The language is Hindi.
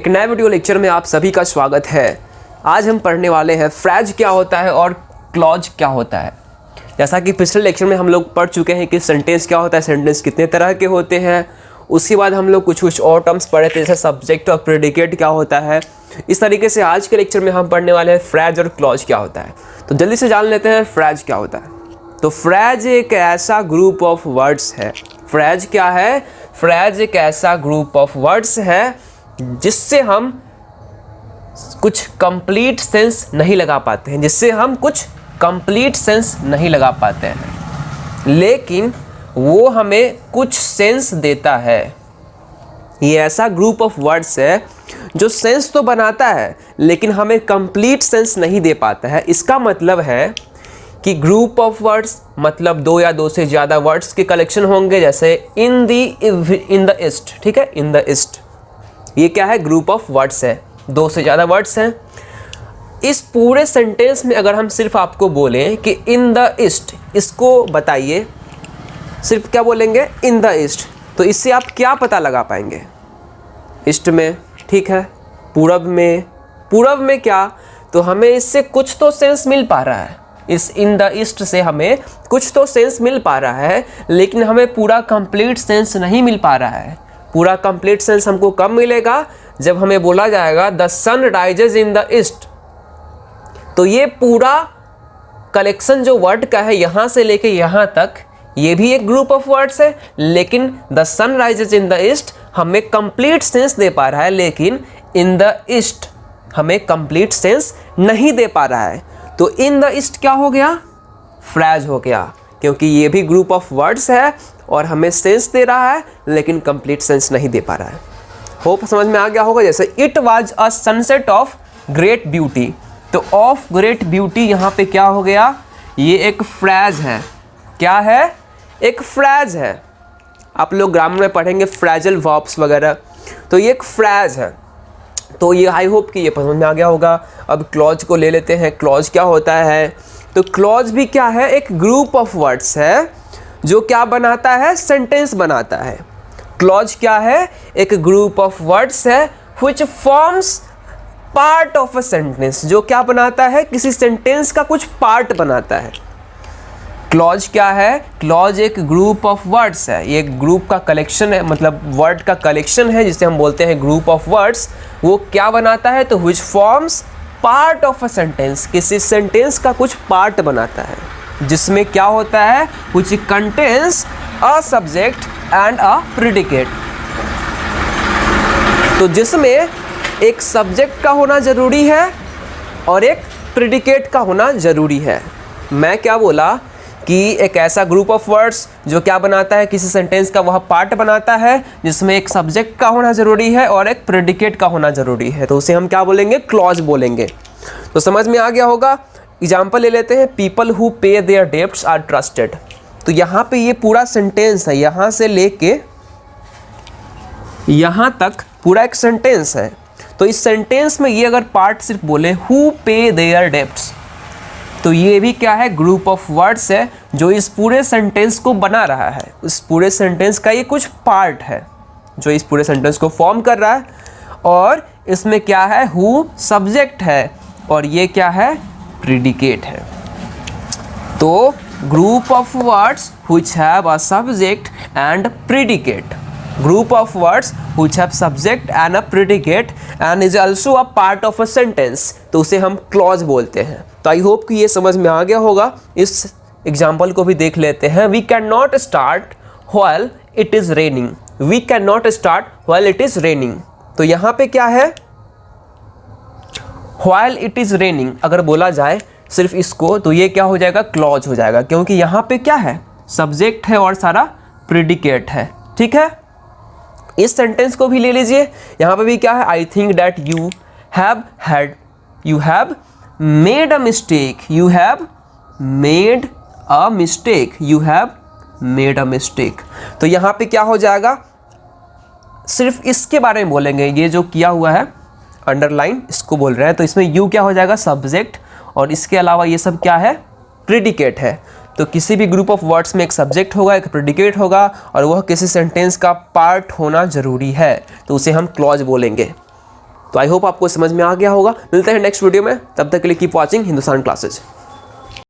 एक नए वीडियो लेक्चर में आप सभी का स्वागत है। आज हम पढ़ने वाले हैं फ्रेज क्या होता है और क्लॉज क्या होता है। जैसा कि पिछले लेक्चर में हम लोग पढ़ चुके हैं कि सेंटेंस क्या होता है, सेंटेंस कितने तरह के होते हैं। उसके बाद हम लोग कुछ और टर्म्स पढ़े थे, जैसे सब्जेक्ट और प्रेडिकेट क्या होता है। इस तरीके से आज के लेक्चर में हम पढ़ने वाले हैं फ्रेज और क्लॉज क्या होता है। तो जल्दी से जान लेते हैं फ्रेज क्या होता है। तो फ्रेज एक ऐसा ग्रुप ऑफ वर्ड्स है। फ्रेज क्या है? फ्रेज एक ऐसा ग्रुप ऑफ वर्ड्स है जिससे हम कुछ कंप्लीट सेंस नहीं लगा पाते हैं, लेकिन वो हमें कुछ सेंस देता है। ये ऐसा ग्रुप ऑफ वर्ड्स है जो सेंस तो बनाता है लेकिन हमें कंप्लीट सेंस नहीं दे पाता है। इसका मतलब है कि ग्रुप ऑफ वर्ड्स मतलब दो या दो से ज़्यादा वर्ड्स के कलेक्शन होंगे, जैसे इन द ईस्ट, ठीक है, इन द ईस्ट। ये क्या है? ग्रुप ऑफ वर्ड्स है, दो से ज़्यादा वर्ड्स हैं। इस पूरे सेंटेंस में अगर हम सिर्फ आपको बोलें कि इन द ईस्ट, इसको बताइए, सिर्फ क्या बोलेंगे? इन द ईस्ट, तो इससे आप क्या पता लगा पाएंगे? ईस्ट में, ठीक है, पूरब में क्या? तो हमें इससे कुछ तो सेंस मिल पा रहा है। इस इन द ईस्ट से हमें कुछ तो सेंस मिल पा रहा है, लेकिन हमें पूरा कंप्लीट सेंस नहीं मिल पा रहा है। पूरा कंप्लीट सेंस हमको कब मिलेगा? जब हमें बोला जाएगा the sun rises in the east. तो ये पूरा कलेक्शन जो वर्ड का है, यहाँ से लेके यहाँ तक, ये भी एक ग्रुप ऑफ वर्ड्स है, लेकिन the sun rises in the east हमें कंप्लीट सेंस दे पा रहा है, लेकिन इन द ईस्ट हमें कंप्लीट सेंस नहीं दे पा रहा है। तो इन द ईस्ट क्या हो गया? फ्रेज हो गया, क्योंकि ये भी ग्रुप ऑफ वर्ड्स है और हमें सेंस दे रहा है लेकिन कंप्लीट सेंस नहीं दे पा रहा है। होप समझ में आ गया होगा। जैसे it was a sunset of great beauty, तो ऑफ ग्रेट ब्यूटी यहाँ पे क्या हो गया? ये एक फ्रेज है। क्या है? एक फ्रेज है। आप लोग ग्रामर में पढ़ेंगे फ्रेजल वर्ब्स वगैरह, तो ये एक फ्रेज है। तो ये आई होप कि ये समझ में आ गया होगा। अब क्लॉज को ले लेते हैं। क्लॉज क्या होता है? तो क्लॉज भी क्या है? एक ग्रुप ऑफ वर्ड्स है जो क्या बनाता है? सेंटेंस बनाता है। क्लॉज क्या है? एक ग्रुप ऑफ वर्ड्स है which forms part of a sentence, जो क्या बनाता है? किसी सेंटेंस का कुछ पार्ट बनाता है। क्लॉज क्या है? क्लॉज एक ग्रुप ऑफ वर्ड्स है। ये ग्रुप का कलेक्शन है, मतलब वर्ड का कलेक्शन है जिसे हम बोलते हैं ग्रुप ऑफ वर्ड्स। वो क्या बनाता है? तो which forms part of a sentence, किसी सेंटेंस का कुछ पार्ट बनाता है, जिसमें क्या होता है? which contains a subject and a predicate। तो जिसमें एक सब्जेक्ट का होना जरूरी है और एक प्रेडिकेट का होना जरूरी है। मैं क्या बोला कि एक ऐसा ग्रुप ऑफ वर्ड्स जो क्या बनाता है? किसी सेंटेंस का वह पार्ट बनाता है, जिसमें एक सब्जेक्ट का होना जरूरी है और एक प्रेडिकेट का होना जरूरी है। तो उसे हम क्या बोलेंगे? क्लॉज बोलेंगे। तो समझ में आ गया होगा। एग्जाम्पल ले लेते हैं। People who pay their debts are trusted. तो यहाँ पे ये पूरा सेंटेंस है, यहाँ से लेके यहाँ तक पूरा एक सेंटेंस है। तो इस सेंटेंस में ये अगर पार्ट सिर्फ बोले हु पे देयर डेब्ट्स, तो ये भी क्या है? ग्रुप ऑफ वर्ड्स है जो इस पूरे सेंटेंस को बना रहा है। इस पूरे सेंटेंस का ये कुछ पार्ट है जो इस पूरे सेंटेंस को फॉर्म कर रहा है। और इसमें क्या है? हु सब्जेक्ट है और ये क्या है? प्रेडिकेट है। तो group of words which have a subject and predicate, group of words which have subject and a predicate and is also a part of a sentence, तो उसे हम क्लॉज बोलते हैं। तो आई होप कि ये समझ में आ गया होगा। इस एग्जाम्पल को भी देख लेते हैं। We can not start while it is raining, we cannot start while it is raining। तो यहाँ पे क्या है? while it is raining अगर बोला जाए सिर्फ इसको, तो ये क्या हो जाएगा? क्लॉज हो जाएगा, क्योंकि यहाँ पे क्या है? सब्जेक्ट है और सारा प्रेडिकेट है, ठीक है। इस सेंटेंस को भी ले लीजिए। यहाँ पे भी क्या है? I think that you have made a mistake, you have made a mistake. तो यहाँ पे क्या हो जाएगा? सिर्फ इसके बारे में बोलेंगे। ये जो किया हुआ है अंडरलाइन, इसको बोल रहे हैं, तो इसमें यू क्या हो जाएगा? सब्जेक्ट, और इसके अलावा ये सब क्या है? प्रेडिकेट है। तो किसी भी ग्रुप ऑफ वर्ड्स में एक सब्जेक्ट होगा, एक प्रेडिकेट होगा, और वह किसी सेंटेंस का पार्ट होना जरूरी है, तो उसे हम क्लॉज बोलेंगे। तो आई होप आपको समझ में आ गया होगा। मिलते हैं नेक्स्ट वीडियो में, तब तक के लिए कीप वॉचिंग हिंदुस्तान क्लासेज।